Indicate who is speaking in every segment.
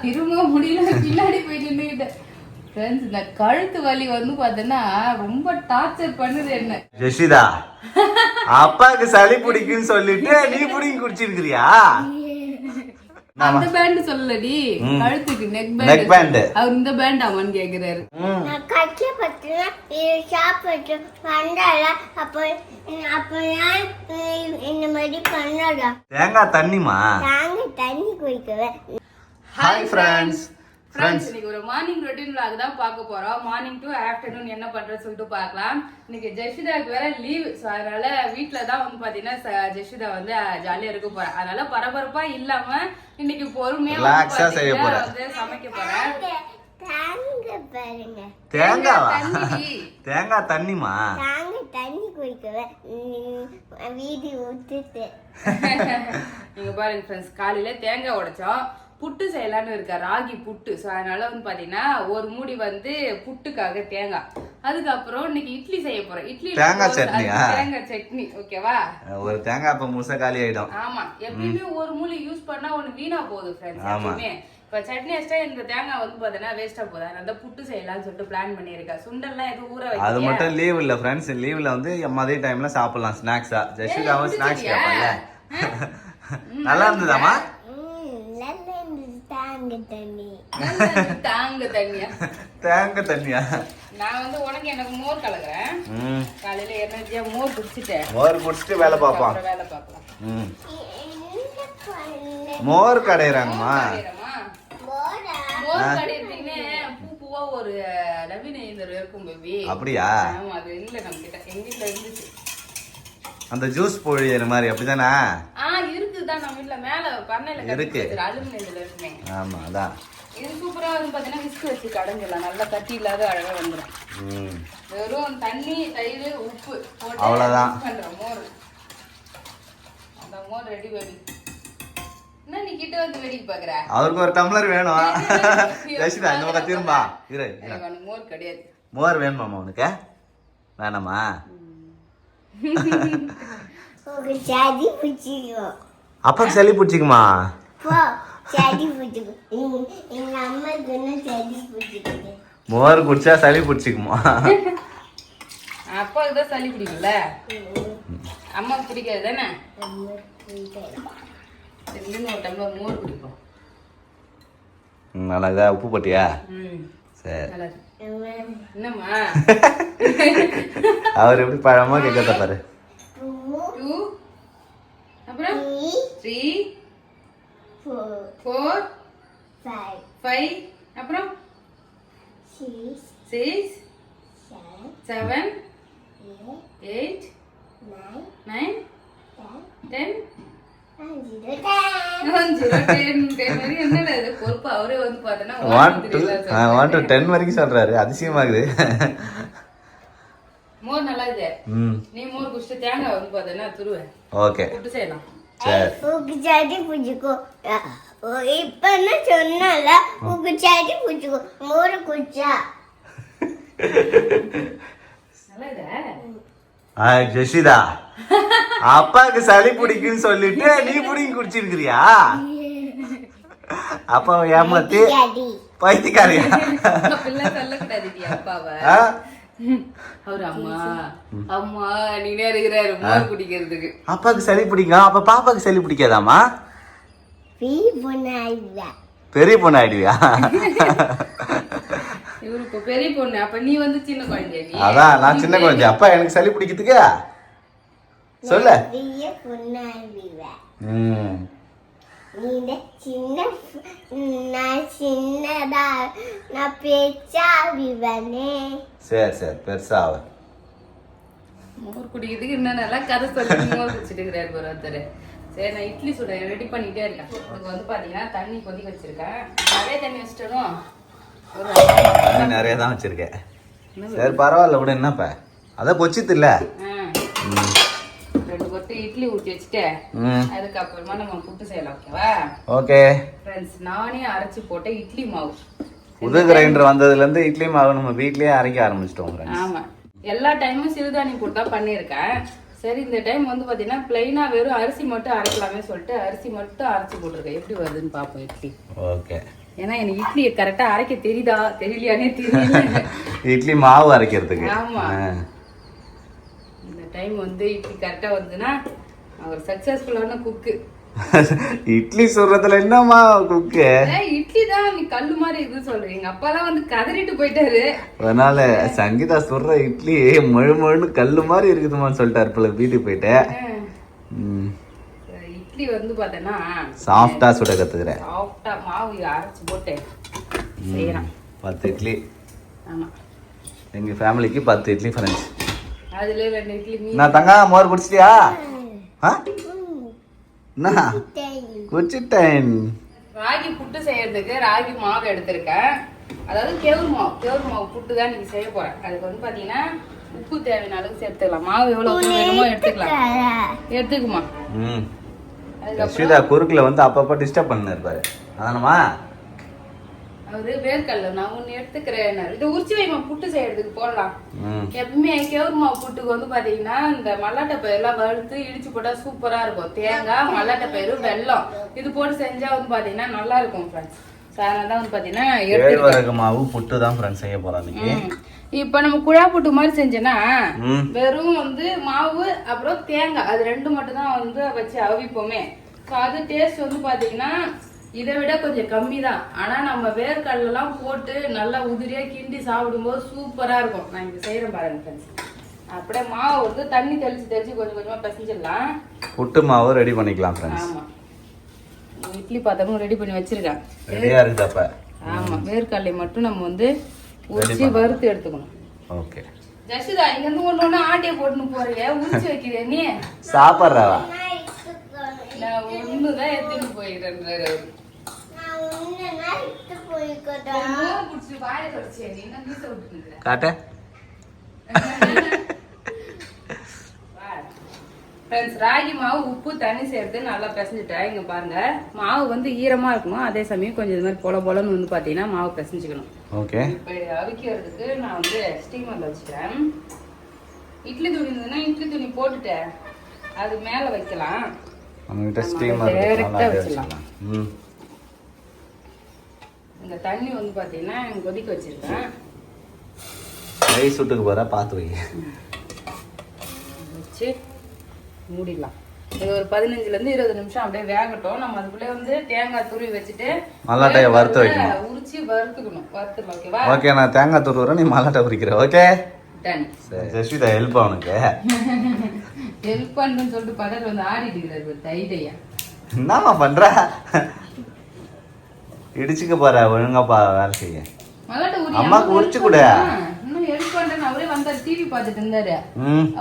Speaker 1: திரும்ப முடியல பின்னாடி போய் நின்னுக்கிட்டேன். ஃப்ரெண்ட்ஸ் இந்த கழுத்து வலி வந்து பாத்தீங்கன்னா ரொம்ப டார்ச்சர் பண்ணுது என்ன.
Speaker 2: ஜெஷிதா அப்பாக்கு சளி பிடிக்குன்னு சொல்லிட்டு நீ பிடிங்கி குடிச்சிருக்கிறியா?
Speaker 1: அந்த பேண்ட் சொல்லடி, கழுத்துக்கு நெக் பேண்ட். அவர் இந்த பேண்ட் அவன் கேக்குறாரு.
Speaker 3: நான் கட்சி பத்தினா சாப்பிட்டு பண்ணல. அப்ப இந்த மாதிரி பண்ணடா.
Speaker 2: தேங்காய் தண்ணிமா?
Speaker 3: தேங்காய் தண்ணி குடிக்குவேன்.
Speaker 2: Hi friends.
Speaker 1: இன்னைக்கு ஒரு மார்னிங் ரொட்டீன் vlog தான் பார்க்க போறோம். மார்னிங் டு ஆஃப்டர்நூன் என்ன பண்றது சொல்லிட்டு பார்க்கலாம். இன்னைக்கு ஜெஷிதாக்கு வேற லீவ், ஸோ அதனால வீட்டுல தான் வந்து பாத்தீங்கன்னா ஜெஷிதா வந்து ஜாலியா இருக்க போறேன். அதனால பரபரப்பா இல்லாம இன்னைக்கு பொறுமையா வந்து சமைக்க போறேன்.
Speaker 2: தேங்காய் தண்ணிமா?
Speaker 3: தேங்காய் தண்ணி குடிக்குவேன். வீதி ஊத்துட்டு
Speaker 1: நீங்க பாருங்க ஃப்ரெண்ட்ஸ், காலையில தேங்காய் உடைச்சோம். புட்டு செய்யலான்னு இருக்கா, ராகி புட்டு. ஸோ அதனால வந்து பாத்தீங்கன்னா ஒரு மூடி வந்து புட்டுக்காக தேங்காய். அதுக்கப்புறம் இன்னைக்கு இட்லி செய்ய போறேன். இட்லி
Speaker 2: தேங்காய் சட்னியா?
Speaker 1: தேங்காய் சட்னி. ஓகேவா?
Speaker 2: ஒரு தேங்காய் அப்ப முழுசா காலி ஆயிடும்.
Speaker 1: ஆமா, எப்பயுமே ஒரு மூலி யூஸ் பண்ணா ஒண்ணு வீணா போகுது ஃப்ரெண்ட்ஸ். எப்பயுமே இப்ப சட்னி வச்சா இந்த தேங்காய் வந்து பாத்தீங்கன்னா வேஸ்டா போகுது. அதனால புட்டு செய்யலாம்னு சொல்லிட்டு பிளான் பண்ணிருக்கேன். சுண்டல்லாம் எதுவும் ஊற வைக்க.
Speaker 2: அது மட்டும் லீவ் இல்ல ஃப்ரெண்ட்ஸ், லீவ்ல வந்து மதிய டைம்ல சாப்பிடலாம் ஸ்நாக்ஸா. ஜெஷிதாவும் ஸ்நாக்ஸ் கேட்பாங்க. நல்லா இருந்ததாமா? தேங்காய் தண்ணியா?
Speaker 1: நான் வந்து உனக்கு எனக்கு மோர் கலக்குறேன். காலையில எனர்ஜியா மோர் குடிச்சிட்டேன்.
Speaker 2: மோர் குடிச்சிட்டு வேலை பார்ப்போம்.
Speaker 1: வேலை பார்க்கலாம்.
Speaker 2: மோர் கடைறாங்கம்மா.
Speaker 1: மோர் கடையிட்டீங்கன்னு பூ பூவா ஒரு நவீன இயந்திரம் இருக்கும் பேபி.
Speaker 2: அப்படியா?
Speaker 1: அது இல்ல நம்ம கிட்ட, எங்க வீட்டுல இருந்துச்சு
Speaker 2: அந்த ஜூஸ் பொழியிற மாதிரி. அப்படிதானா?
Speaker 1: இருக்குதான் நம்ம வீட்டுல மேல பண்ணையில
Speaker 2: இருக்கு,
Speaker 1: அலுமினியத்துல இருக்குமே.
Speaker 2: ஆமா அதான்.
Speaker 1: இது சூப்பரா வந்து பாத்தீங்கன்னா விஸ்க் வச்சு கடைஞ்சிடலாம். நல்லா கட்டி இல்லாத அழகா வந்துடும். வெறும் தண்ணி, தயிர், உப்பு போட்டு
Speaker 2: அவ்வளவுதான்
Speaker 1: பண்ற மோர். அந்த மோர் ரெடி பண்ணி என்ன நீ கிட்ட வந்து வேடிக்கை பாக்குற?
Speaker 2: அவருக்கு ஒரு டம்ளர் வேணும். ஜெஷிதா இந்த பக்கம் திரும்பா. இரு,
Speaker 1: மோர் கிடையாது.
Speaker 2: மோர் வேணுமாமா உனக்கு? வேணாமா? அப்பாக்கு சளி பிடிச்சிக்குமா? மோர் குடிச்சா சளி பிடிச்சிக்குமா?
Speaker 1: அப்பாவுக்கு தான் சளி பிடிக்கும்ல, அம்மாவுக்கு பிடிக்காது தானே? ஒரு டம்ளர் மோர் குடிப்போம்.
Speaker 2: நல்லா இதா உப்பு போட்டியா? சரி.
Speaker 1: என்னம்மா
Speaker 2: அவர் எப்படி பழமா கேட்கறத பாரு.
Speaker 1: 2 அப்புறம் 3 4 5 அப்புறம் 6 7 8 9 10
Speaker 2: 1 to 10 வரைக்கும் சொல்றாரு. அதிசயமாகுது.
Speaker 1: மோர் நல்லா இருக்கு. நீ மோர் குடிச்சு தேங்காய் வந்து பாத்தீங்கன்னா துருவ.
Speaker 2: ஓகே,
Speaker 1: புட்டு செய்யலாம்.
Speaker 2: சரி.
Speaker 3: உக்கு சாடி புடிச்சுக்கோ. இப்ப என்ன சொன்னல, உக்கு சாடி புடிச்சுக்கோ. மோர் குடிச்சா
Speaker 1: நல்லா இருக்கு.
Speaker 2: ஜெஷிதா அப்பாக்கு சளி பிடிக்குன்னு சொல்லிட்டு நீ பிடிங்கி குடிச்சிருக்கிறியா? அப்பா ஏமாத்தி பைத்தியக்காரியா?
Speaker 1: அவரு அம்மா அம்மா நீனே இருக்கிறாரு மோர் குடிக்கிறதுக்கு.
Speaker 2: அப்பாக்கு சளி பிடிக்கும், அப்ப பாப்பாக்கு சளி பிடிக்காதாமா? பெரிய பொண்ணு ஆயிடுவியா?
Speaker 1: இவருக்கு பெரிய பொண்ணு, அப்ப நீ வந்து சின்ன குழந்தை.
Speaker 2: அதான் நான் சின்ன குழந்தை. அப்பா எனக்கு சளி பிடிக்கிறதுக்கு சொல்ல. சரி சரி, பெருசா ஆவ.
Speaker 1: மோர் குடிக்கிறதுக்கு இன்னும் நல்லா கதை சொல்லி மோர் குடிச்சிட்டு இருக்கிறாரு ஒருத்தர். சரி, நான் இட்லி சுட ரெடி பண்ணிட்டே இருக்கேன். அதுக்கு வந்து பாத்தீங்கன்னா தண்ணி கொதிக்க வச்சிருக்கேன். நிறைய தண்ணி வச்சிட்டோம்.
Speaker 2: நிறைய தான் வச்சிருக்கேன். சரி பரவாயில்ல விட. என்னப்ப அதான் பொச்சித்து இல்ல.
Speaker 1: 2 கொத்து இட்லி ஊற்றி வச்சுட்டு அதுக்கப்புறமா நம்ம புட்டு செய்யலாம். ஓகேவா?
Speaker 2: ஓகே
Speaker 1: ஃப்ரெண்ட்ஸ், நானே அரைச்சு போட்ட இட்லி மாவு.
Speaker 2: புது கிரைண்டர் வந்ததுல இருந்து இட்லி மாவு நம்ம வீட்லயே அரைக்க ஆரம்பிச்சிட்டோம்.
Speaker 1: ஆமா, எல்லா டைமும் சிறுதானியம் போட்டு தான் பண்ணியிருக்கேன். சரி, இந்த டைம் வந்து பாத்தீங்கன்னா பிளைனா வெறும் அரிசி மட்டும் அரைக்கலாமே சொல்லிட்டு அரிசி மட்டும் அரைச்சு போட்டிருக்கேன். எப்படி வருதுன்னு பாப்போம் இட்லி.
Speaker 2: ஓகே,
Speaker 1: ஏன்னா எனக்கு இட்லி கரெக்டா அரைக்க தெரியுதா தெரியலையானே தெரியல.
Speaker 2: இட்லி மாவு அரைக்கிறதுக்கு.
Speaker 1: ஆமா. இந்த டைம் வந்து இட்லி கரெக்டா வந்துன்னா அவர் சக்சஸ்ஃபுல்லான குக்கு.
Speaker 2: இட்லி சுடுறதுல என்னமா குக்கு?
Speaker 1: இட்லி தான் நீ கல்லு மாதிரி இருக்குன்னு சொல்றேன். எங்க அப்பா தான் வந்து கதறிட்டு போயிட்டாரு.
Speaker 2: அதனால சங்கீதா சுடுற இட்லி மழு மழுன்னு கல்லு மாதிரி இருக்குதுமான்னு சொல்லிட்டாரு போல வீட்டுக்கு போயிட்டு.
Speaker 1: இட்லி வந்து பார்த்தேன்னா
Speaker 2: சாஃப்டா சுட கத்துக்கிறேன்.
Speaker 1: சாஃப்டா மாவு அரைச்சு போட்டு செய்யறான்.
Speaker 2: 10 இட்லி.
Speaker 1: ஆமா.
Speaker 2: எங்க ஃபேமிலிக்கு 10 இட்லி ஃப்ரெண்ட்ஸ்.
Speaker 1: அதுல 2 இட்லி மீதி.
Speaker 2: நான் தங்கா மோர் குடிச்சிட்டியா? குடிச்சிட்டேன்.
Speaker 1: ராகி புட்டு செய்யறதுக்கு ராகி மாவு எடுத்திருக்கேன். அதாவது கேவுரு மாவு புட்டு தான் நீங்க செய்ய போறேன். அதுக்கு வந்து பாத்தீங்கன்னா உப்பு தேவையான அளவுக்கு சேர்த்துக்கலாம். மாவு எவ்வளவு வேணுமோ எடுத்துக்குமா.
Speaker 2: ஸ்ரீதா குறுக்குல வந்து அப்பப்ப டிஸ்டர்ப் பண்ண இருப்பாரு. அதானமா?
Speaker 1: அவரு வேர்க்கல்ல நான் ஒண்ணு எடுத்துக்கிறேன். இது உரிச்சு வைமா புட்டு செய்யறதுக்கு போடலாம். எப்பவுமே கேவுரு மாவு புட்டுக்கு வந்து பாத்தீங்கன்னா இந்த மல்லாட்டை பயிரெல்லாம் வறுத்து இடிச்சு போட்டா சூப்பரா இருக்கும். தேங்காய், மல்லாட்டை பயிறு, வெல்லம் இது போட்டு செஞ்சா வந்து பாத்தீங்கன்னா நல்லா இருக்கும் ஃப்ரெண்ட்ஸ். அதனாலதான் வந்து பாத்தீங்கன்னா
Speaker 2: கேழ்வரகு மாவு புட்டு தான் ஃப்ரெண்ட்ஸ் செய்ய போறோம் இன்னைக்கு.
Speaker 1: இப்ப நம்ம குழா புட்டு மாதிரி செஞ்சோன்னா வெறும் வந்து மாவு அப்புறம் தேங்காய் அது 2 மட்டும் தான் வந்து வச்சு அவிப்போமே. அது டேஸ்ட் வந்து பாத்தீங்கன்னா இதை விட கொஞ்சம் கம்மி தான். ஆனா நம்ம வேர்க்கடலாம் போட்டு நல்லா உதிரியா கிண்டி சாப்பிடும்போது சூப்பரா இருக்கும். நான் இங்க செய்யறேன் பாருங்க ஃப்ரெண்ட்ஸ். அப்படியே மாவு வந்து தண்ணி தெளிச்சு கொஞ்சம் கொஞ்சமா பிசைஞ்சிடலாம்.
Speaker 2: புட்டு மாவு ரெடி பண்ணிக்கலாம் ஃப்ரெண்ட்ஸ்.
Speaker 1: ஆமா. இட்லி பாத்திரமும் ரெடி பண்ணி வச்சிருக்கேன்.
Speaker 2: ரெடியா இருக்கு அப்ப. ஆமா.
Speaker 1: வேர்க்கடலை மட்டும் நம்ம வந்து உரிச்சு வறுத்து எடுத்துக்கணும்.
Speaker 2: ஓகே.
Speaker 1: ஜஷிதா இங்க இருந்து ஒண்ணு ஆட்டிய போட்டுன்னு போறீங்க. உரிச்சு வைக்கிறேன் நீ.
Speaker 2: சாப்பிடுறவா?
Speaker 1: நான் ஒண்ணுதான் எடுத்துட்டு போயிடுறேன்.
Speaker 2: காட்ட
Speaker 1: ராகி மாவு உப்பு தண்ணி சேர்த்து நல்லா பிசைஞ்சிட்டேன். இங்க பாருங்க மாவு வந்து ஈரமா இருக்கணும். அதே சமயம் கொஞ்சம் இது மாதிரி பொலன்னு வந்து பாத்தீங்கன்னா மாவு பிசைஞ்சுக்கணும்.
Speaker 2: ஓகே.
Speaker 1: இப்ப அவிக்கிறதுக்கு நான் வந்து ஸ்டீமர்ல வச்சுக்கிறேன். இட்லி துணி இருந்ததுன்னா இட்லி துணி போட்டுட்டேன் அது மேல வைக்கலாம். இந்த தண்ணி வந்து பாத்தீங்கன்னா கொதிக்க வச்சிருக்கேன்.
Speaker 2: ரைஸ் சுட்டுக்கு போற பாத்து வை.
Speaker 1: வச்சு மூடிடலாம். இது ஒரு 15ல இருந்து 20 நிமிஷம் அப்படியே வேகட்டும். நம்ம அதுக்குள்ளே வந்து தேங்காய் துருவி வச்சுட்டு
Speaker 2: மல்லாட்டைய வறுத்து வைக்கணும்.
Speaker 1: உரிச்சு வறுத்துக்கணும். வறுத்துக்கலாம். ஓகேவா?
Speaker 2: ஓகே. நான் தேங்காய் துருவுறேன், நீ மல்லாட்டை உரிக்கிற. Okay
Speaker 1: done.
Speaker 2: சரி ஜஸ்விதா ஹெல்ப் அவனுக்கு.
Speaker 1: ஹெல்ப் பண்ணுன்னு சொல்லிட்டு பக்கத்துல வந்து ஆடிட்டு இருக்கிறாரு டைட்டையா.
Speaker 2: என்னம்மா பண்ற? இடிச்சுக்க போற ஒழுங்கா வேலை செய்ய.
Speaker 1: மல்லாட்டை உரி
Speaker 2: அம்மாக்கு உரிச்சு கூட.
Speaker 1: இன்னும் ஹெல்ப் பண்றேன்னு அவரே வந்தாரு. டிவி பார்த்துட்டு இருந்தாரு.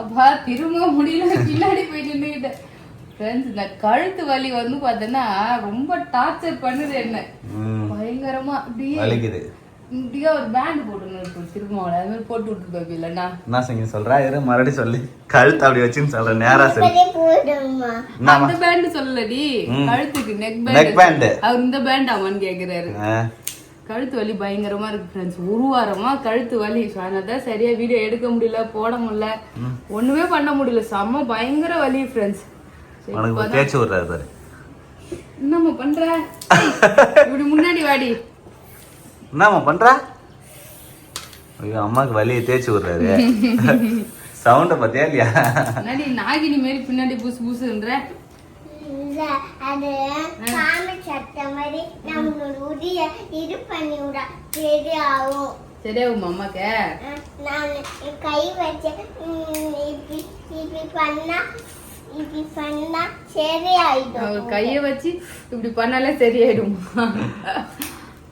Speaker 1: அப்பா திரும்ப முடியல பின்னாடி போய் நின்னுகிட்ட. ஃப்ரெண்ட்ஸ் இந்த கழுத்து வலி வந்து பாத்தீங்கன்னா ரொம்ப டார்ச்சர் பண்ணுது என்ன. பயங்கரமா
Speaker 2: வலிக்குது.
Speaker 1: இப்படியா ஒரு பேண்ட் போட்டு திருமாவளை அது மாதிரி போட்டு விட்டுருப்பேன். இல்லன்னா
Speaker 2: என்ன செய்ய சொல்றா? இரு மறுபடியும் சொல்லி கழுத்து அப்படி வச்சுன்னு சொல்ற. நேரா சொல்லி
Speaker 1: அந்த பேண்ட் சொல்லலடி, கழுத்துக்கு நெக் பேண்ட். அவர் இந்த பேண்ட் ஆமான்னு கேக்குறாரு. கழுத்து வலி பயங்கரமா இருக்கு ஃப்ரெண்ட்ஸ். ஒரு வாரமா கழுத்து வலி. அதனாலதான் சரியா வீடியோ எடுக்க முடியல, போட முடியல, ஒண்ணுமே பண்ண முடியல. செம்ம பயங்கர வலி ஃப்ரெண்ட்ஸ்.
Speaker 2: தேய்ச்சி விடுறாரு பாரு.
Speaker 1: என்னம்மா பண்ற? இப்படி முன்னாடி வாடி.
Speaker 2: என்னம்மா பண்ற? ஐயோ அம்மாக்கு வலியை தேய்ச்சி விடுறாரு. சவுண்ட பத்தியா இல்லையா?
Speaker 1: முன்னாடி நாகினி மாரி பின்னாடி புசு புசுன்ற.
Speaker 3: அது சாமி சட்ட மாதிரி நம்ம உரிய இது பண்ணி விட சரியாகும்.
Speaker 1: சரியாகும் அம்மாக்கு.
Speaker 3: நான் கை வச்சு இப்படி பண்ணா சரியாயிடும்.
Speaker 1: அவர் கைய வச்சு இப்படி பண்ணாலே சரியாயிடும்.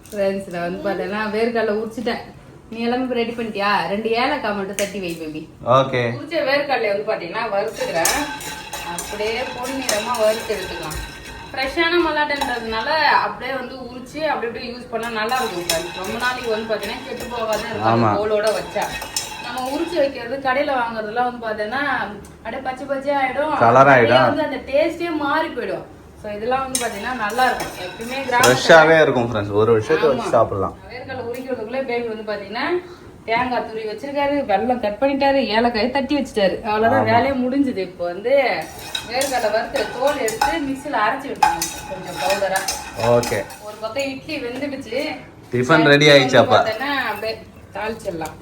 Speaker 1: ஃப்ரெண்ட்ஸ் நான் வந்து பார்த்தேன்னா வேர்க்கடலை உரிச்சிட்டேன். நீ எல்லாமே ரெடி பண்ணிட்டியா? 2 ஏலக்காய் மட்டும் தட்டி வை பேபி.
Speaker 2: ஓகே.
Speaker 1: உரிச்ச வேர்க்கடலை வந்து பாத்தீங்கன்னா வறுத்துக்கிறேன். அப்படியே பொன்னிறமா வறுத்து எடுத்துக்கலாம். ஃப்ரெஷ்ஷான மல்லாட்டன்றதுனால அப்படியே வந்து உரிச்சு அப்படியே யூஸ் பண்ணா நல்லா இருக்கும் ஃப்ரெண்ட்ஸ். ரொம்ப நாளைக்கு வந்து பாத்தீங்கன்னா கெட்டு போகாத இருக்கும் தோலோட வச்சா. நம்ம உரிச்சு வைக்கிறது கடையில வாங்குறதுலாம் வந்து பாத்தீங்கன்னா அப்படியே பச்சை பச்சையா ஆயிடும்.
Speaker 2: கலர் ஆயிடும்.
Speaker 1: வந்து அந்த டேஸ்டே மாறி போயிடும். சோ இதெல்லாம் வந்து பாத்தீங்கன்னா நல்லா இருக்கும். எப்பவுமே
Speaker 2: ஃப்ரெஷ்ஷாவே இருக்கும் ஃப்ரெண்ட்ஸ். ஒரு வருஷத்துக்கு வச்சு சாப்பிடலாம்.
Speaker 1: வேர்க்கடலை உரிக்கிறதுக்குள்ளே பேபி வந்து பாத்தீங்கன்னா தேங்காய் துருவி வச்சிருக்காரு, வெல்லம் கட் பண்ணிட்டாரு, ஏலக்காய் தட்டி வச்சுட்டாரு. அவ்வளவுதான், வேலையே முடிஞ்சது. இப்போ வந்து வேர்க்கடலை வறுத்து தோல் எடுத்து மிக்சியில் அரைச்சி விட்டுருங்க கொஞ்சம் பவுடரா.
Speaker 2: ஓகே.
Speaker 1: ஒரு பக்கம் இட்லி வெந்துடுச்சு,
Speaker 2: டிஃபன் ரெடி ஆயிடுச்சு. அப்ப
Speaker 1: அப்படியே தாளிச்சிடலாம்.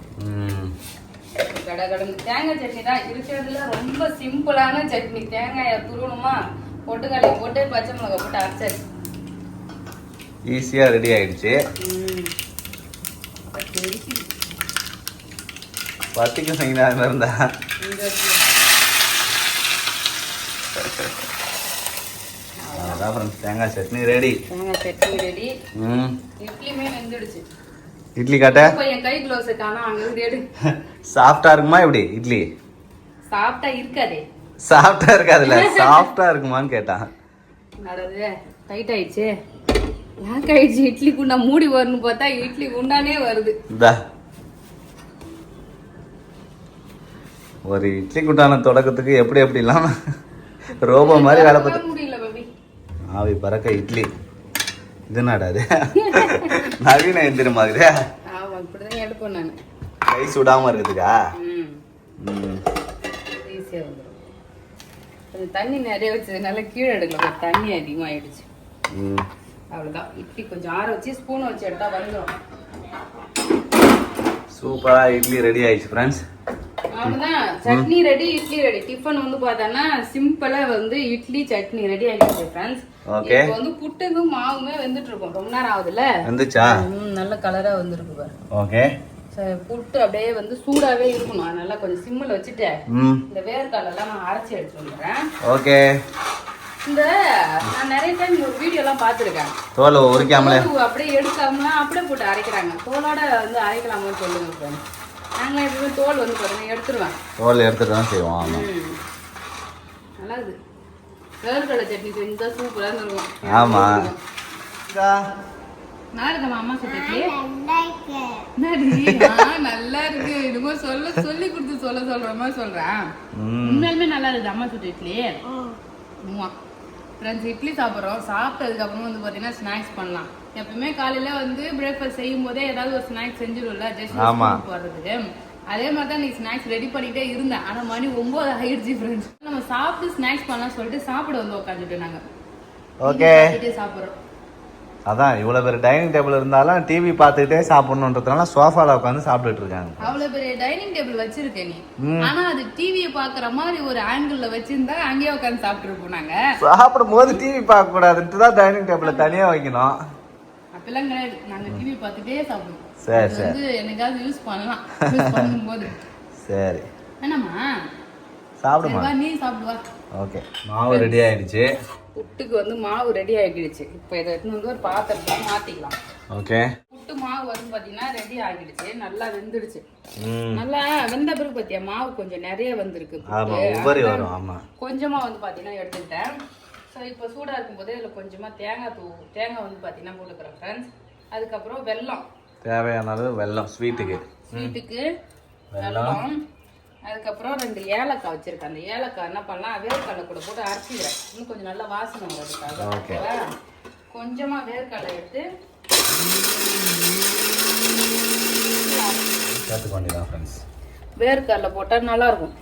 Speaker 1: கடகடன்னு தேங்காய் சட்னி தான் இருக்கிறதுல ரொம்ப சிம்பிளான சட்னி. தேங்காயை துருவணுமா, பொட்டுக்கடலை போட்டு பச்சை மிளகாய் போட்டு அரைச்சாச்சு,
Speaker 2: ஈஸியா ரெடி ஆயிடுச்சு. பத்திக்கு செய்யணும் இருந்தா அதான் ஃப்ரெண்ட்ஸ், தேங்காய் சட்னி ரெடி.
Speaker 1: தேங்காய் சட்னி ரெடி. இட்லியுமே வெந்துடுச்சு.
Speaker 2: இட்லி காட்ட
Speaker 1: என் கை க்ளவுஸ் காணோம், அங்க இருந்து எடு.
Speaker 2: சாஃப்டா இருக்குமா இப்படி இட்லி?
Speaker 1: சாப்பிட்டா இருக்காதே.
Speaker 2: சாஃப்டா இருக்காதுல்ல, சாஃப்டா இருக்குமான்னு கேட்டான்.
Speaker 1: நடது டைட் ஆயிடுச்சு, லாக் ஆயிடுச்சு. இட்லி குண்டா மூடி வரணும் பார்த்தா இட்லி குண்டானே வருது.
Speaker 2: ஒரு இட்லி குண்டான தொடக்கத்துக்கு எப்படி எப்படிலாம் ரோபோ மாதிரி வேலை பார்த்து
Speaker 1: முடியல பேபி.
Speaker 2: ஆவி பறக்க இட்லி. இது நடாது நவீன எந்திர மாதிரி.
Speaker 1: ஆமா, இப்படிதான் எடுப்பேன் நான்.
Speaker 2: கை சுடாம இருக்குதுக்கா.
Speaker 1: ஈஸியா வந்துடும். கொஞ்சம் தண்ணி நிறைய வச்சதுனால கீழே எடுக்கல, தண்ணி அதிகமாயிடுச்சு. அவ்வளவுதான். இட்லி கொஞ்சம் ஆற வச்சு ஸ்பூன் வச்சு எடுத்தா வந்துடும்.
Speaker 2: சூப்பரா இட்லி ரெடி ஆயிடுச்சு ஃப்ரெண்ட்ஸ்.
Speaker 1: அவ்வளவுதான், chutney ready, idli ready. Tiffin வந்து பார்த்தோன்னா சிம்பிளா வந்து இட்லி சட்னி ரெடி ஆயிடுச்சு ஃப்ரெண்ட்ஸ்.
Speaker 2: ஓகே.
Speaker 1: இப்போ வந்து புட்டுக்கும் மாவுமே வெந்துட்டு இருக்கும். ரொம்ப நேரம் ஆகுதுல்ல,
Speaker 2: வந்துச்சா?
Speaker 1: நல்ல கலரா வந்திருக்கு பாரு.
Speaker 2: ஓகே.
Speaker 1: புட்டு அப்படியே வந்து சூடாவே இருக்கணும், அதனால கொஞ்சம் சிம்மில் வச்சுட்டு இந்த வேர்க்கடலை எல்லாம் நான் அரைச்சி எடுத்து வந்துடுறேன்.
Speaker 2: ஓகே.
Speaker 1: இந்த நான் நிறைய டைம் ஒரு வீடியோ எல்லாம் பார்த்துருக்கேன்,
Speaker 2: தோலை உரிக்காமலே
Speaker 1: அப்படியே எடுக்காம அப்படியே போட்டு அரைக்கிறாங்க. தோலோட வந்து அரைக்கலாமான்னு சொல்லுங்க ஃப்ரெண்ட்ஸ். நாங்கள் எப்பவுமே தோல் வந்து பாருங்க எடுத்துருவேன்.
Speaker 2: தோல் எடுத்துட்டு தான் செய்வோம். ஆமாம்,
Speaker 1: நல்லா இது வேர்க்கடலை சட்னி செஞ்சா சூப்பராக இருக்கும்.
Speaker 2: ஆமாம்.
Speaker 1: நல்லா இருக்கா அம்மா சட்னி? நல்லா இருக்கு. இதுமோ சொல்லி கொடுத்து சொல்ற மாதிரி சொல்றேன். உண்மையாலுமே நல்லா இருக்குது அம்மா சுட்டு இட்லி. ஆமா ஃப்ரெண்ட்ஸ், இட்லி சாப்பிட்றோம். சாப்பிட்டதுக்கு அப்புறம் வந்து பார்த்தீங்கன்னா ஸ்நாக்ஸ் பண்ணலாம். எப்பவுமே காலையில வந்து பிரேக்ஃபாஸ்ட் செய்யும் போதே ஏதாவது ஒரு ஸ்நாக்ஸ் செஞ்சிடும்ல, ஜஸ்ட் போடுறதுக்கு. அதே மாதிரி தான் நீ ஸ்நாக்ஸ் ரெடி பண்ணிட்டே இருந்தேன். ஆனா மணி 9 ஆயிடுச்சு ஃப்ரெண்ட்ஸ். நம்ம சாப்பிட்டு ஸ்நாக்ஸ் பண்ணலாம் சொல்லிட்டு சாப்பிட வந்து உட்காந்துட்டு நாங்க. ஓகே, சாப்பிட்றோம்.
Speaker 2: அதான் இவ்வளவு பேர் டைனிங் டேபிள் இருந்தாலும் டிவி பார்த்துக்கிட்டே சாப்பிடணுன்றதுனால சோஃபால உட்காந்து சாப்பிட்டுட்டு இருக்காங்க.
Speaker 1: அவ்வளவு பெரிய டைனிங் டேபிள் வச்சிருக்க நீ, ஆனா அது டிவியை பாக்குற மாதிரி ஒரு ஆங்கிள் வச்சிருந்தா அங்கேயே உட்காந்து சாப்பிட்டு போனாங்க.
Speaker 2: சாப்பிடும் போது டிவி பார்க்க கூடாதுன்ட்டு தான் டைனிங் டேபிள தனியா வைக்கணும்.
Speaker 1: அப்பெல்லாம் கிடையாது, நாங்க டிவி பார்த்துட்டே சாப்பிடுவோம்.
Speaker 2: சரி சரி,
Speaker 1: வந்து என்னைக்காவது யூஸ் பண்ணலாம், யூஸ் பண்ணும்போது. சரி என்னம்மா சாப்பிடுமா? நீ சாப்பிடுவா.
Speaker 2: ஓகே, மாவு ரெடி ஆயிடுச்சு.
Speaker 1: புட்டுக்கு வந்து மாவு ரெடி ஆகிடுச்சு. இப்போ இதை எடுத்து வந்து ஒரு பாத்திரத்துல மாத்திக்கலாம்.
Speaker 2: ஓகே.
Speaker 1: புட்டு மாவு வந்து பாத்தீங்கன்னா ரெடி ஆகிடுச்சு, நல்லா வெந்துடுச்சு. நல்லா வெந்த பிறகு பாத்தியா மாவு கொஞ்சம் நிறைய வந்திருக்கு. கொஞ்சமா வந்து பாத்தீங்கன்னா எடுத்துக்கிட்டேன். ஸோ இப்போ சூடா இருக்கும் போதே இதுல கொஞ்சமா தேங்காய் வந்து பாத்தீங்கன்னா போட்டுக்கிறேன் ஃப்ரெண்ட்ஸ். அதுக்கப்புறம் வெல்லம்,
Speaker 2: தேவையான அளவு வெல்லம், ஸ்வீட்டுக்கு
Speaker 1: வெல்லம். அதுக்கப்புறம் 2 ஏலக்காய் வச்சிருக்கேன். அந்த ஏலக்காய் என்ன பண்ணலாம், வேர்க்கடலை கூட போட்டு அரைச்சிக்கிறேன், இன்னும் கொஞ்சம் நல்லா வாசனை வர்றதுக்காக. கொஞ்சமா வேர்க்கடலை எடுத்து வேர்க்கடலை போட்டா நல்லா இருக்கும்.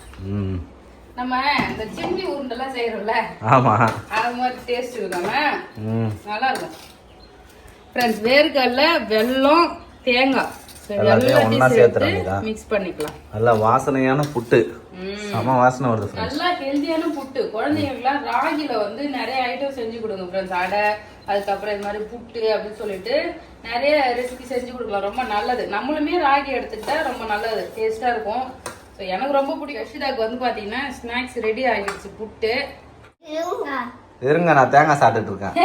Speaker 1: நம்ம இந்த சிம்னி உருண்டெல்லாம் செய்யறோம்ல, அது மாதிரி டேஸ்ட் இருக்காம நல்லா இருக்கும் ஃப்ரெண்ட்ஸ். வேர்க்கடலை, வெல்லம், தேங்காய் மிக்ஸ் பண்ணிக்கலாம்.
Speaker 2: நல்ல வாசனையான புட்டு, செம வாசனை வருது.
Speaker 1: நல்லா ஹெல்தியான புட்டு. குழந்தைங்களுக்குலாம் ராகில வந்து நிறைய ஐட்டம் செஞ்சு கொடுங்க ஃப்ரெண்ட்ஸ். அடை, அதுக்கப்புறம் இது மாதிரி புட்டு அப்படின்னு சொல்லிட்டு நிறைய ரெசிபி செஞ்சு கொடுக்கலாம், ரொம்ப நல்லது. நம்மளுமே ராகி எடுத்துக்கிட்டா ரொம்ப நல்லது, டேஸ்டா இருக்கும். ஸோ எனக்கு ரொம்ப பிடிக்கும். யஷிதாக்கு வந்து பாத்தீங்கன்னா ஸ்நாக்ஸ் ரெடி ஆகிடுச்சு, புட்டு.
Speaker 2: இருங்க, நான் தேங்காய் சாப்பிட்டுட்டு இருக்கேன்.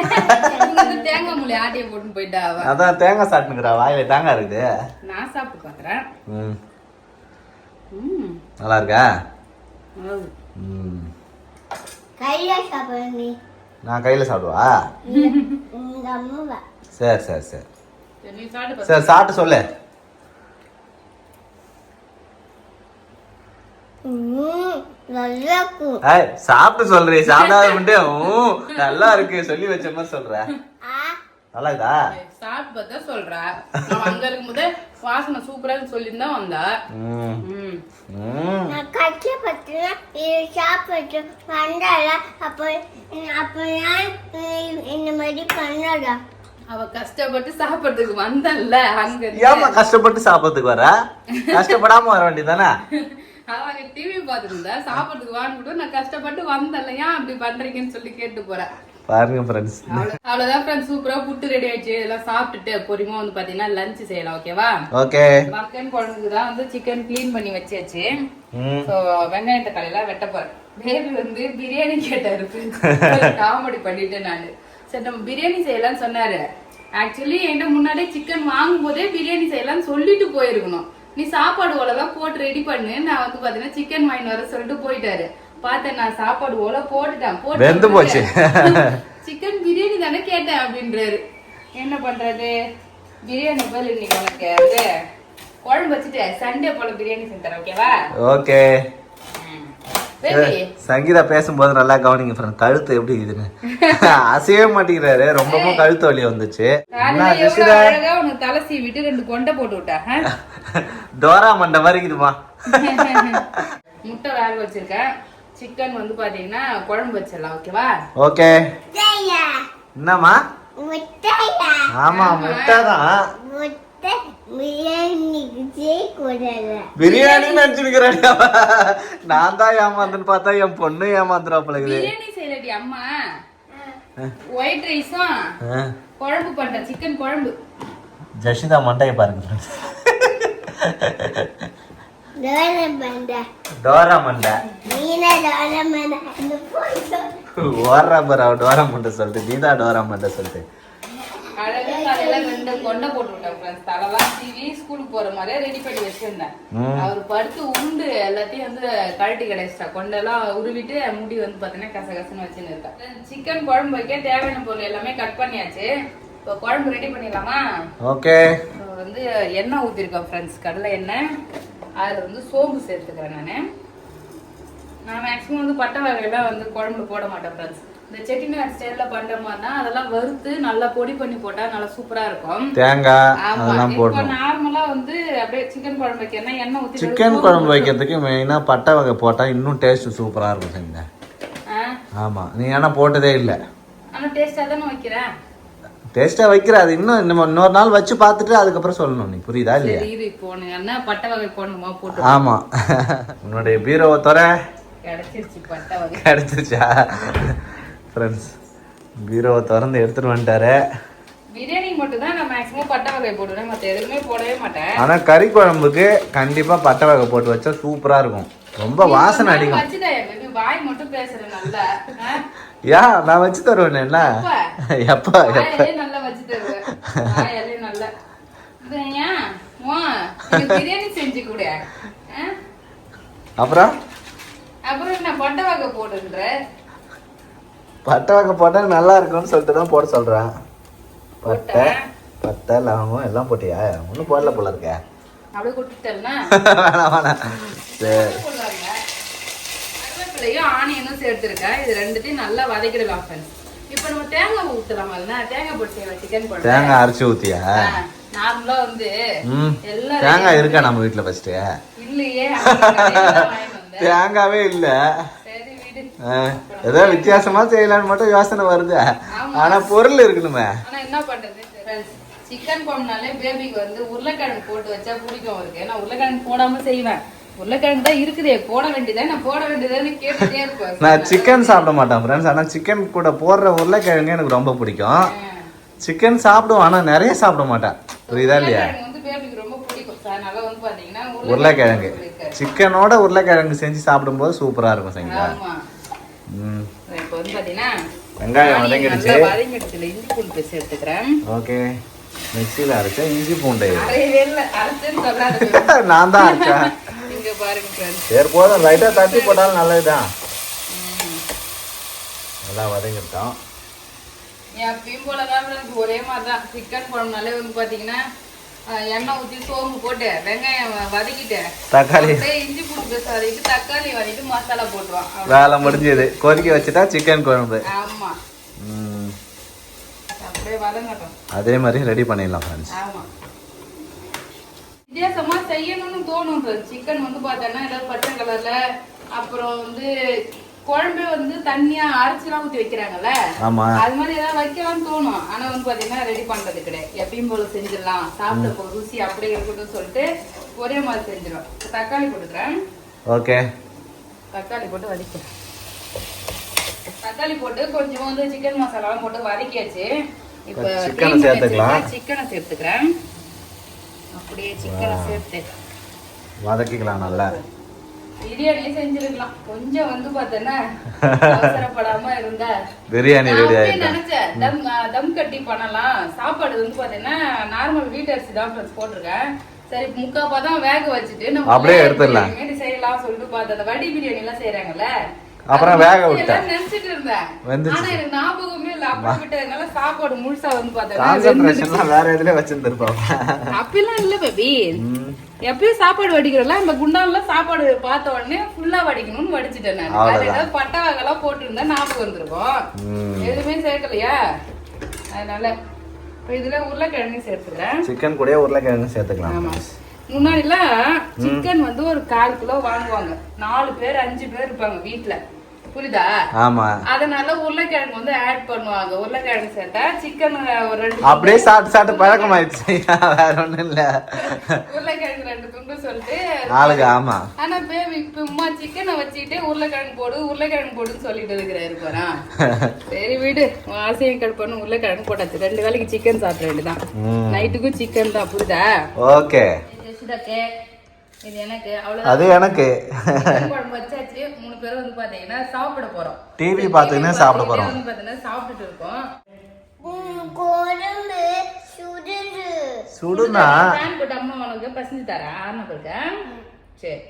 Speaker 1: தேங்காய் மூளை ஆட்டியை போட்டு போயிட்டா.
Speaker 2: அதான் தேங்காய் சாப்பிட்டுக்கிறா, வாயில தேங்காய் இருக்குது.
Speaker 1: நான் சாப்பிட்டு பாக்குறேன்.
Speaker 2: நல்லா இருக்கா? நான் கையில சாப்பிடுவா? சரி சரி சரி சரி, சாப்பிட்டு சொல்லு. சாப்பிட்டு சொல்றேன், சாப்பிடாத நல்லா இருக்கு சொல்லி வச்ச மாதிரி சொல்ற. நல்லா இருக்குதா?
Speaker 1: சாப்பிட்டு பார்த்தா சொல்றா. நான் அங்க இருக்கும்போது வாசனை சூப்பரான்னு சொல்லிட்டு தான் வந்தா.
Speaker 3: நான் கஷ்டப்பட்டு இது சாப்பிட்டு வந்தால அப்போ நான் இந்த மாதிரி பண்ணடா.
Speaker 1: அவ கஷ்டப்பட்டு சாப்பிடுறதுக்கு வந்தல்ல அங்க
Speaker 2: ஏமா கஷ்டப்பட்டு சாப்பிட்றதுக்கு வர? கஷ்டப்படாம வர வேண்டியதானே?
Speaker 1: அவங்க டிவி பாத்துருந்தா சாப்பிடுறதுக்கு வான்னு நான் கஷ்டப்பட்டு வந்தல்ல, ஏன் அப்படி பண்றீங்கன்னு சொல்லி கேட்டு போறேன்.
Speaker 2: பாருங்க ஃப்ரெண்ட்ஸ்.
Speaker 1: அவ்வளவுதான் ஃப்ரெண்ட்ஸ், சூப்பரா புட்டு ரெடி ஆயிடுச்சு. எல்லாம் சாப்பிட்டுட்டு பொறுமையா வந்து பாத்தீங்கன்னா லஞ்ச் செய்யலாம். ஓகேவா?
Speaker 2: ஓகே.
Speaker 1: மட்டன் குழம்புக்கு தான் வந்து சிக்கன் க்ளீன் பண்ணி வச்சாச்சு. சோ வெங்காயம் தக்காளி எல்லாம் வெட்ட போறேன். பேபி வந்து பிரியாணி கேட்டாரு, காமெடி பண்ணிட்டு நானு. சரி நம்ம பிரியாணி செய்யலாம்னு சொன்னாரு. ஆக்சுவலி என்கிட்ட முன்னாடியே சிக்கன் வாங்கும் போதே பிரியாணி செய்யலாம்னு சொல்லிட்டு போயிருக்கணும். நீ சாப்பாடு ஓலெல்லாம் போட்டு ரெடி பண்ணு, நான் வந்து பாத்தீங்கன்னா சிக்கன் வாங்கிட்டு வர சொல்லிட்டு போயிட்டாரு. பார்த்தேன் நான் சாப்பாடு ஓல போட்டுட்டேன்.
Speaker 2: வெந்து போச்சு.
Speaker 1: சிக்கன் பிரியாணி தானே கேட்டேன் அப்படின்றாரு. என்ன பண்றது, பிரியாணி போல இன்னைக்கு உனக்கு வந்து குழம்பு வச்சுட்டு சண்டே போல பிரியாணி செஞ்சு தரேன். ஓகேவா?
Speaker 2: ஓகே. சங்கீதா பேசும்போது நல்லா கவனிங்க ஃப்ரெண்ட், கழுத்து எப்படி இதுன்னு அசையவே மாட்டேங்கிறாரு. ரொம்பவும் கழுத்து வலி வந்துச்சு.
Speaker 1: உனக்கு தலை சீவிட்டு 2 கொண்டை போட்டு விட்டா.
Speaker 2: டோரா மண்டை மாதிரி இருக்குதுமா.
Speaker 1: முட்டை வேக வச்சிருக்கேன். சிக்கன் வந்து பாத்தீங்கன்னா குழம்பு வச்சிடலாம். ஓகேவா?
Speaker 2: ஓகே. என்னம்மா? ஆமா முட்டை தான். பிரியாணி நினைச்சிருக்கிறேன். நான் தான் ஏமாந்துன்னு பார்த்தா என் பொண்ணு ஏமாந்துறாப்புல.
Speaker 1: பிரியாணி செய்யலடி அம்மா, ஒயிட் ரைஸும் குழம்பு பண்றேன், சிக்கன் குழம்பு.
Speaker 2: ஜஷிதா மண்டையை பாருங்க. டோரா மண்டை ஓடுறா பாரு. அவ டோரா மண்டை சொல்லிட்டு நீதான் டோரா மண்டை சொல்லிட்டு
Speaker 1: அழகா தலையில 2 கொண்டை போட்டு விட்டேன். தலைலாம் சீவி ஸ்கூலுக்கு போற மாதிரியே ரெடி பண்ணி வச்சிருந்தேன். அவர் படுத்து உண்டு எல்லாத்தையும் வந்து கழட்டி கிடைச்சிட்டா. கொண்டெல்லாம் உருவிட்டு முடி வந்து பாத்தீங்கன்னா கசகசன்னு வச்சுன்னு இருக்கா. சிக்கன் குழம்பு வைக்க தேவையான பொருள் எல்லாமே கட் பண்ணியாச்சு. இப்போ குழம்பு ரெடி பண்ணிடலாமா?
Speaker 2: ஓகே.
Speaker 1: வந்து எண்ணெய் ஊத்திருக்கோம் ஃப்ரெண்ட்ஸ், கடலை எண்ணெய். அதுல வந்து சோம்பு சேர்த்துக்கிறேன். நான் மேக்ஸிமம் வந்து பட்டை வகையெல்லாம் வந்து குழம்புல போட மாட்டேன் ஃப்ரெண்ட்ஸ். இந்த செட்டிநாடு ஸ்டைல்ல பண்ற மாதிரினா அதெல்லாம் வறுத்து நல்லா பொடி பண்ணி போட்டா நல்லா சூப்பரா இருக்கும்.
Speaker 2: தேங்காய் அதெல்லாம் போடணும்.
Speaker 1: இப்போ நார்மலா வந்து அப்படியே சிக்கன் குழம்பு வைக்கிறேன்னா எண்ணெய் ஊத்தி
Speaker 2: சிக்கன் குழம்பு வைக்கிறதுக்கு மெயினா பட்டை வகை போட்டா இன்னும் டேஸ்ட் சூப்பரா இருக்கும். செஞ்ச ஆமா, நீ ஆனா போட்டதே இல்ல.
Speaker 1: ஆனா டேஸ்டா தானே வைக்கிறேன்.
Speaker 2: டேஸ்டா வைக்கிற, அது இன்னொரு நாள் வச்சு பார்த்துட்டு அதுக்கப்புறம் சொல்லணும். நீ புரியுதா இல்லையா?
Speaker 1: சரி போணுங்க பட்டை வகை போடணுமா போட்டு.
Speaker 2: ஆமா. உன்னுடைய பீரோவை தர
Speaker 1: கிடைச்சிருச்சு பட்டை வகை.
Speaker 2: கிடைச்சிருச்சா ஃப்ரெண்ட்ஸ்? பீரோவை திறந்து எடுத்துட்டு வந்துட்டாரு.
Speaker 1: பிரியாணி மட்டும் தான் நான் மேக்ஸிமம் பட்டை வகை போடுவேன், மற்ற எதுவுமே போடவே மாட்டேன்.
Speaker 2: ஆனா கறி குழம்புக்கு கண்டிப்பா பட்டை வகை போட்டு வச்சா சூப்பரா இருக்கும். ரொம்ப வாசனை அடிக்கும்.
Speaker 1: வாய் மட்டும் பேசுறேன் நல்லா.
Speaker 2: யா நான் வச்சு தருவேன். என்ன எப்ப
Speaker 1: நல்லா வச்சு தருவேன். வாயாலே நல்லா பிரியாணி செஞ்சு கூட.
Speaker 2: அப்புறம்
Speaker 1: என்ன பட்டை வகை போடுன்ற?
Speaker 2: பட்டை வகை போட்டா நல்லா இருக்கும்னு சொல்லிட்டு தான் போட சொல்றேன். பட்டை லவங்கம் எல்லாம் போட்டியா? ஒன்றும் போடல போல இருக்க.
Speaker 1: அப்படியே கொட்டிட்டேன்னா
Speaker 2: சரி.
Speaker 1: கருவேப்பிலையும் ஆனியனும் சேர்த்துருக்கேன். இது ரெண்டுத்தையும் நல்லா வதக்கிடலாம் ஃப்ரெண்ட்ஸ். இப்போ நம்ம தேங்காய் ஊற்றலாம். தேங்காய் போட்டு செய்யலாம் சிக்கன் குழம்பு.
Speaker 2: தேங்காய் அரைச்சி ஊத்தியா?
Speaker 1: நார்மலா வந்து எல்லாம்
Speaker 2: தேங்காய் இருக்கா நம்ம வீட்டுல? ஃபர்ஸ்ட்
Speaker 1: இல்லையே,
Speaker 2: தேங்காவே இல்ல. ஏதோ வித்தியாசமா செய்யலான்னு மட்டும் யோசனை வருது. ஆனா பொருள் இருக்கணுமே.
Speaker 1: ஆனா என்ன பண்றது, சிக்கன் குழம்புனாலே பேபிக்கு வந்து உருளைக்கிழங்கு போட்டு வச்சா பிடிக்கும் அவருக்கு. நான் உருளைக்கிழங்கு போடாம செய்வேன். உருளைக்கிழங்கு தான் இருக்குதே, போட வேண்டியதா நான் போட வேண்டியதான்னு கேட்டுட்டே இருப்பேன்.
Speaker 2: நான் சிக்கன் சாப்பிட மாட்டேன் ஃப்ரெண்ட்ஸ். ஆனா சிக்கன் கூட போடுற உருளைக்கிழங்கு எனக்கு ரொம்ப பிடிக்கும். சிக்கன் சாப்பிடுவோம், ஆனா நிறைய சாப்பிட மாட்டேன். புரியுதா இல்லையா? உருளைக்கிழங்கு சிக்கனோட உருளைக்கிழங்கு செஞ்சு சாப்பிடும்போது சூப்பரா இருக்கும். சரிங்களா?
Speaker 1: இப்போ வந்து பாத்தீங்கன்னா
Speaker 2: வெங்காயம் வதங்கிடுச்சு.
Speaker 1: இஞ்சி பூண்டு பேஸ்ட் எடுத்துக்கிறேன்.
Speaker 2: ஓகே. மிக்ஸில அரைச்ச இஞ்சி பூண்டு
Speaker 1: அரைச்சேன்னு
Speaker 2: நான் தான் அரைச்சேன்.
Speaker 1: இங்க பாருங்க.
Speaker 2: சரி போதும், லைட்டா தட்டி போட்டாலும் நல்லதுதான். நல்லா வதங்கிட்டோம்.
Speaker 1: எப்பயும் போலதான் ஒரே மாதிரிதான். சிக்கன் குழம்புனாலே வந்து பாத்தீங்கன்னா எண்ணெய் ஊற்றி சோம்பு போட்டு வெங்காயம் வதக்கிட்டு
Speaker 2: தக்காளி
Speaker 1: இஞ்சி பூண்டு பேஸ்ட் வதக்கிட்டு தக்காளி வதக்கிட்டு மசாலா போட்டுருவான்.
Speaker 2: வேலை முடிஞ்சது. கொதிக்க வச்சுட்டா சிக்கன் குழம்பு.
Speaker 1: ஆமா. அப்படியே வதங்கட்டும்.
Speaker 2: அதே மாதிரி ரெடி பண்ணிடலாம் ஃப்ரெண்ட்ஸ்.
Speaker 1: ஆமா, வித்தியாசமா செய்யணும்னு தோணும். சிக்கன் வந்து பார்த்தோன்னா ஏதாவது பச்சை கலர்ல, அப்புறம் வந்து குழம்பே வந்து தண்ணியா அரைச்சுலாம் ஊற்றி வைக்கிறாங்கல்ல,
Speaker 2: ஆமா
Speaker 1: அது மாதிரி ஏதாவது வைக்கலாம்னு தோணும். ஆனா வந்து பாத்தீங்கன்னா ரெடி பண்றது கிடையாது. எப்பயும் போல செஞ்சிடலாம், சாப்பிட்ட போது ருசி அப்படியே இருக்கட்டும் சொல்லிட்டு ஒரே மாதிரி செஞ்சிடும். தக்காளி போட்டுக்கிறேன்.
Speaker 2: ஓகே,
Speaker 1: தக்காளி போட்டு வதக்கிறேன். தக்காளி போட்டு கொஞ்சம் வந்து சிக்கன் மசாலாலாம் போட்டு வதக்கியாச்சு. இப்போ
Speaker 2: சிக்கனை சேர்த்துக்கலாம்.
Speaker 1: சிக்கனை சேர்த்துக்கிறேன். அப்படியே சிக்கனை சேர்த்து
Speaker 2: வதக்கிக்கலாம். நல்லா
Speaker 1: பிரியாணியே செஞ்சிருக்கலாம். கொஞ்சம் வந்து பார்த்தேன்னா அவசரப்படாம இருந்தா
Speaker 2: பிரியாணி ரெடி ஆயிடும்.
Speaker 1: நினைச்சேன் தம் கட்டி பண்ணலாம். சாப்பாடு வந்து பார்த்தீங்கன்னா நார்மல் வீட்டு அரிசி தான் போட்டிருக்கேன். சரி, முக்காப்பா தான் வேக வச்சுட்டு நம்ம
Speaker 2: அப்படியே எடுத்துடலாம்
Speaker 1: செய்யலாம் சொல்லிட்டு பார்த்தேன். அந்த வடி பிரியாணி எல்லாம் செய்யறாங்கல்ல,
Speaker 2: அப்புறம் வேக விட்டேன்.
Speaker 1: நினைச்சிட்டு இருந்தேன். ஆனா எனக்கு ஞாபகமே இல்ல. அப்படி விட்டதுனால சாப்பாடு முழுசா வந்து
Speaker 2: பார்த்தேன் வேற எதுல வச்சிருந்திருப்போம்.
Speaker 1: அப்படிலாம் இல்ல பேபி. எப்பயும் சாப்பாடு வடிக்கிறோம்ல, இந்த குண்டான்ல சாப்பாடு பார்த்த உடனே ஃபுல்லா வடிக்கணும்னு வடிச்சிட்டேன் நான். அது ஏதாவது பட்டை வகைலாம் போட்டுருந்தா ஞாபகம் வந்திருக்கும். எதுவுமே சேர்க்கலையா, அதனால இதுல உருளைக்கிழங்கு சேர்த்துக்கிறேன்.
Speaker 2: சிக்கன் கூட உருளைக்கிழங்கு சேர்த்துக்கலாம்.
Speaker 1: ஆமா, முன்னாடிலாம் சிக்கன் வந்து ஒரு 1/4 கிலோ வாங்குவாங்க. 4 பேர் 5 பேர் இருப்பாங்க வீட்டுல, புரியுதா?
Speaker 2: ஆமா,
Speaker 1: அதனால உருளைக்கிழங்கு வந்து ஆட் பண்ணுவாங்க. உருளைக்கிழங்கு சேர்த்தா சிக்கன் ஒரு 2
Speaker 2: அப்படியே சாப்பிட்டு பழக்கம் ஆயிடுச்சு. வேற ஒண்ணும் இல்ல,
Speaker 1: உருளைக்கிழங்கு 2 துண்டு சொல்லிட்டு
Speaker 2: ஆளுங்க. ஆமா,
Speaker 1: ஆனா பேபி இப்ப சிக்கனை வச்சுக்கிட்டே உருளைக்கிழங்கு போடுன்னு சொல்லிட்டு இருக்கிறாரு போறா. சரி வீடு, ஆசையும் கட் பண்ணு. உருளைக்கிழங்கு போட்டாச்சு. 2 வேளைக்கு சிக்கன் சாப்பிட வேண்டியதான். நைட்டுக்கும் சிக்கன் தான், புரியுதா?
Speaker 2: ஓகே,
Speaker 1: இது எனக்கு
Speaker 2: அது எனக்கு
Speaker 1: குழம்பு வச்சாச்சு. 3 பேரும் வந்து பாத்தீங்கன்னா சாப்பிட போறோம்.
Speaker 2: டிவி பாத்துக்கின்னு சாப்பிட போறோம்.
Speaker 1: வந்து பாத்தீங்கன்னா சாப்பிட்டுட்டு இருக்கோம்.
Speaker 3: சுடுது
Speaker 2: சுடுனா
Speaker 1: ஃபேன் போட்டு அம்மா உனக்கு பசஞ்சு தரேன். ஆனா சரி